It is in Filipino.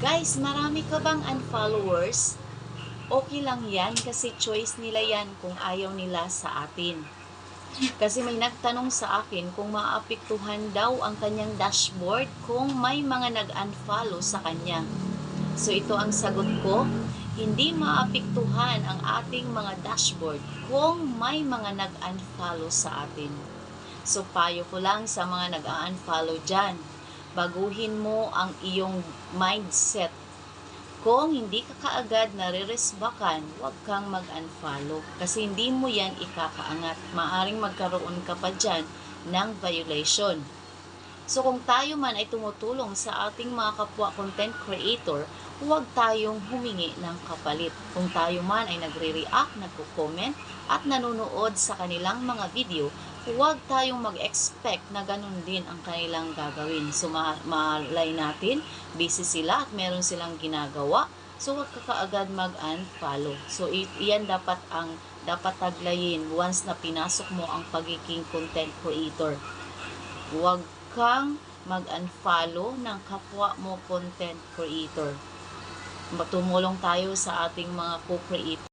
Guys, marami ka bang unfollowers? Okay lang yan kasi choice nila yan kung ayaw nila sa atin. Kasi may nagtanong sa akin kung maapektuhan daw ang kanyang dashboard kung may mga nag-unfollow sa kanya. So ito ang sagot ko, hindi maapektuhan ang ating mga dashboard kung may mga nag-unfollow sa atin. So payo ko lang sa mga nag-unfollow dyan, baguhin mo ang iyong mindset. Kung hindi ka kaagad nare-resbakan, huwag kang mag-unfollow kasi hindi mo yan ikakaangat. Maaring magkaroon ka pa dyan ng violation. So kung tayo man ay tumutulong sa ating mga kapwa content creator, huwag tayong humingi ng kapalit. Kung tayo man ay nagre-react, nagko-comment at nanonood sa kanilang mga video, huwag tayong mag-expect na ganun din ang kanilang gagawin. So malay natin, busy sila at meron silang ginagawa. So huwag ka kaagad mag-unfollow. So iyan dapat taglayin once na pinasok mo ang pagiging content creator. Huwag kang mag-unfollow ng kapwa mo content creator. Tumulong tayo sa ating mga co-creator.